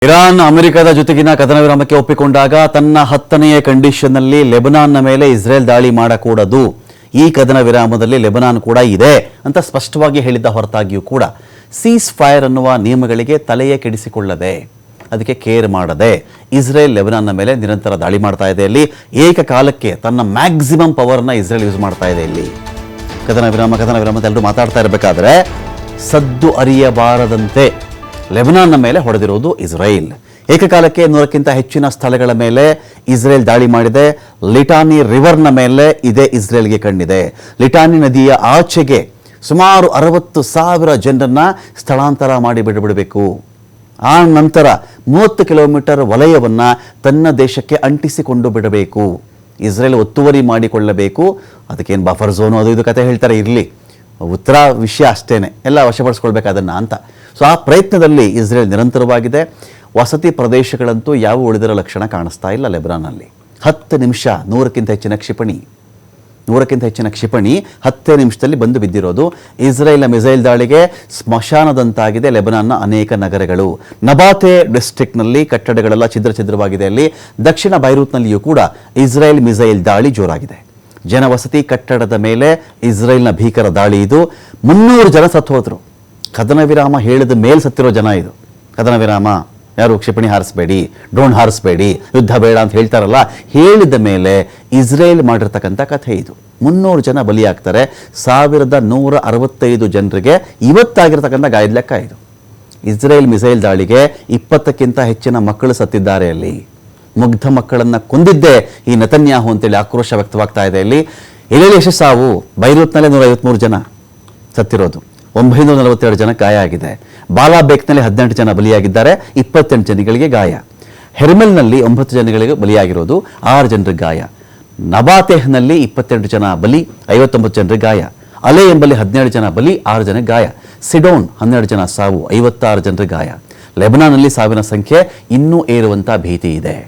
Iran ಅಮೆರಿಕದ ಜೊತೆಗಿನ ಕದನ ವಿರಾಮಕ್ಕೆ ಒಪ್ಪಿಕೊಂಡಾಗ ತನ್ನ 10ನೇ ಕಂಡೀಷನ್ನಲ್ಲಿ ಲೆಬನಾನ್ನ ಮೇಲೆ ಇಸ್ರೇಲ್ ದಾಳಿ ಮಾಡಕೂಡದು. ಈ ಕದನ ವಿರಾಮದಲ್ಲಿ ಲೆಬನಾನ್ ಕೂಡ ಇದೆ ಅಂತ ಸ್ಪಷ್ಟವಾಗಿ ಹೇಳಿದ್ದ ಹೊರತಾಗಿಯೂ ಕೂಡ ಸೀಸ್ ಫೈರ್ ಅನ್ನುವ ನಿಯಮಗಳಿಗೆ ತಲೆಯೇ ಕೆಡಿಸಿಕೊಳ್ಳದೆ, ಅದಕ್ಕೆ ಕೇರ್ ಮಾಡದೆ ಇಸ್ರೇಲ್ ಲೆಬನಾನ್ನ ಮೇಲೆ ನಿರಂತರ ದಾಳಿ ಮಾಡ್ತಾ ಇದೆ. ಇಲ್ಲಿ ಏಕಕಾಲಕ್ಕೆ ತನ್ನ ಮ್ಯಾಕ್ಸಿಮಮ್ ಪವರ್ನ ಇಸ್ರೇಲ್ ಯೂಸ್ ಮಾಡ್ತಾ ಇದೆ. ಇಲ್ಲಿ ಕದನ ವಿರಾಮ ಅಂತ ಎಲ್ಲರೂ ಮಾತಾಡ್ತಾ ಇರಬೇಕಾದ್ರೆ ಸದ್ದು ಅರಿಯಬಾರದಂತೆ ಲೆಬನಾನ್ನ ಮೇಲೆ ಹೊಡೆದಿರುವುದು ಇಸ್ರೇಲ್. ಏಕಕಾಲಕ್ಕೆ 100ಕ್ಕಿಂತ ಹೆಚ್ಚಿನ ಸ್ಥಳಗಳ ಮೇಲೆ ಇಸ್ರೇಲ್ ದಾಳಿ ಮಾಡಿದೆ. ಲಿಟಾನಿ ರಿವರ್ನ ಮೇಲೆ ಇದೇ ಇಸ್ರೇಲ್ಗೆ ಕಣ್ಣಿದೆ. ಲಿಟಾನಿ ನದಿಯ ಆಚೆಗೆ ಸುಮಾರು 60,000 ಜನರನ್ನ ಸ್ಥಳಾಂತರ ಮಾಡಿ ಬಿಡಬೇಕು. ಆ ನಂತರ 30 ಕಿಲೋಮೀಟರ್ ವಲಯವನ್ನು ತನ್ನ ದೇಶಕ್ಕೆ ಅಂಟಿಸಿಕೊಂಡು ಬಿಡಬೇಕು. ಇಸ್ರೇಲ್ ಒತ್ತುವರಿ ಮಾಡಿಕೊಳ್ಳಬೇಕು. ಅದಕ್ಕೇನು ಬಫರ್ ಝೋನು ಅದು ಇದು ಕತೆ ಹೇಳ್ತಾರೆ, ಇರಲಿ, ಉತ್ತರ ವಿಷಯ ಅಷ್ಟೇನೆ, ಎಲ್ಲ ವಶಪಡಿಸ್ಕೊಳ್ಬೇಕಾದನ್ನ ಅಂತ. ಸೊ ಆ ಪ್ರಯತ್ನದಲ್ಲಿ ಇಸ್ರೇಲ್ ನಿರಂತರವಾಗಿದೆ. ವಸತಿ ಪ್ರದೇಶಗಳಂತೂ ಯಾವ ಉಳಿದಿರೋ ಲಕ್ಷಣ ಕಾಣಿಸ್ತಾ ಇಲ್ಲ ಲೆಬನಾನ್ನಲ್ಲಿ. 10 ನಿಮಿಷ 100ಕ್ಕಿಂತ ಹೆಚ್ಚಿನ ಕ್ಷಿಪಣಿ 10 ನಿಮಿಷದಲ್ಲಿ ಬಂದು ಬಿದ್ದಿರೋದು. ಇಸ್ರೇಲ್ನ ಮಿಸೈಲ್ ದಾಳಿಗೆ ಸ್ಮಶಾನದಂತಾಗಿದೆ ಲೆಬನಾನ್ನ ಅನೇಕ ನಗರಗಳು. ನಬಾತೆ ಡಿಸ್ಟ್ರಿಕ್ಟ್ನಲ್ಲಿ ಕಟ್ಟಡಗಳೆಲ್ಲ ಛಿದ್ರವಾಗಿದೆ. ಅಲ್ಲಿ ದಕ್ಷಿಣ ಬೈರೂತ್ನಲ್ಲಿಯೂ ಕೂಡ ಇಸ್ರೇಲ್ ಮಿಸೈಲ್ ದಾಳಿ ಜೋರಾಗಿದೆ. ಜನವಸತಿ ಕಟ್ಟಡದ ಮೇಲೆ ಇಸ್ರೇಲ್ನ ಭೀಕರ ದಾಳಿ ಇದು. 300 ಜನ ಸತ್ತು ಹೋದರು. ಕದನ ವಿರಾಮ ಹೇಳಿದ ಮೇಲೆ ಸತ್ತಿರೋ ಜನ ಇದು. ಕದನ ವಿರಾಮ ಯಾರು ಕ್ಷಿಪಣಿ ಹಾರಿಸಬೇಡಿ, ಡ್ರೋನ್ ಹಾರಿಸಬೇಡಿ, ಯುದ್ಧ ಬೇಡ ಅಂತ ಹೇಳ್ತಾರಲ್ಲ, ಹೇಳಿದ ಮೇಲೆ ಇಸ್ರೇಲ್ ಮಾಡಿರ್ತಕ್ಕಂಥ ಕಥೆ ಇದು. 300 ಜನ ಬಲಿಯಾಗ್ತಾರೆ. 1165 ಜನರಿಗೆ ಇವತ್ತಾಗಿರ್ತಕ್ಕಂಥ ಗಾಯದ ಲೆಕ್ಕ ಇದು. ಇಸ್ರೇಲ್ ಮಿಸೈಲ್ ದಾಳಿಗೆ 20ಕ್ಕಿಂತ ಹೆಚ್ಚಿನ ಮಕ್ಕಳು ಸತ್ತಿದ್ದಾರೆ. ಅಲ್ಲಿ ಮುಗ್ಧ ಮಕ್ಕಳನ್ನು ಕೊಂದಿದ್ದೇ ಈ ನೆತನ್ಯಾಹು ಅಂತೇಳಿ ಆಕ್ರೋಶ ವ್ಯಕ್ತವಾಗ್ತಾ ಇದೆ. ಇಲ್ಲಿ ಎಲ್ಲೆಲ್ಲಿ ಎಷ್ಟು ಸಾವು. ಬೈರೂತ್ನಲ್ಲೇ 153 ಜನ ಸತ್ತಿರೋದು, 942 ಜನ ಗಾಯ ಆಗಿದೆ. ಬಾಲಾಬೇಕ್ನಲ್ಲಿ 18 ಜನ ಬಲಿಯಾಗಿದ್ದಾರೆ, 28 ಜನಗಳಿಗೆ ಗಾಯ. ಹೆರ್ಮೆಲ್ನಲ್ಲಿ 9 ಜನಗಳಿಗೆ ಬಲಿಯಾಗಿರೋದು, 6 ಜನರಿಗೆ ಗಾಯ. ನಬಾತೆಹ್ನಲ್ಲಿ 28 ಜನ ಬಲಿ, 59 ಜನರಿಗೆ ಗಾಯ. ಅಲೆ ಎಂಬಲ್ಲಿ 17 ಜನ ಬಲಿ, 6 ಜನರಿಗೆ ಗಾಯ. ಸಿಡೋನ್ 12 ಜನ ಸಾವು, 56 ಜನರಿಗೆ ಗಾಯ. ಲೆಬನಾನ್ನಲ್ಲಿ ಸಾವಿನ ಸಂಖ್ಯೆ ಇನ್ನೂ ಏರುವಂಥ ಭೀತಿ ಇದೆ.